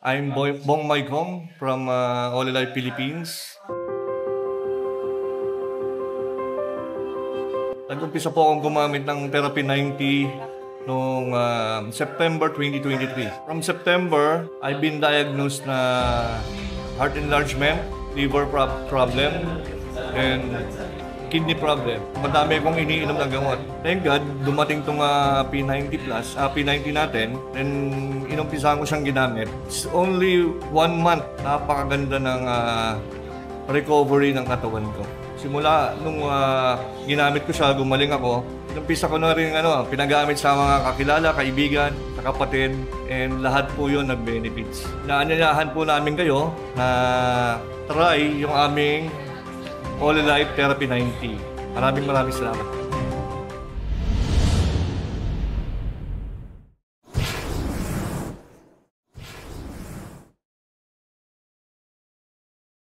I'm Bong Maigong from Olilay, Philippines. Nag-umpisa po akong gumamit ng Therapy 90 noong September 2023. From September, I've been diagnosed na heart enlargement, liver problem, and kidney problem. Madami akong iniinom na gamot. Thank God, dumating itong P90 Plus, P90 natin, and inumpisahan ko siyang ginamit. It's only 1 month, napakaganda ng recovery ng katawan ko. Simula nung ginamit ko siya, gumaling ako, inumpisa ko na rin pinagamit sa mga kakilala, kaibigan, kapatid, and lahat po yun nag-benefits. Inaanyayahan po namin kayo na try yung aming Olilay Therapy 90. Maraming salamat.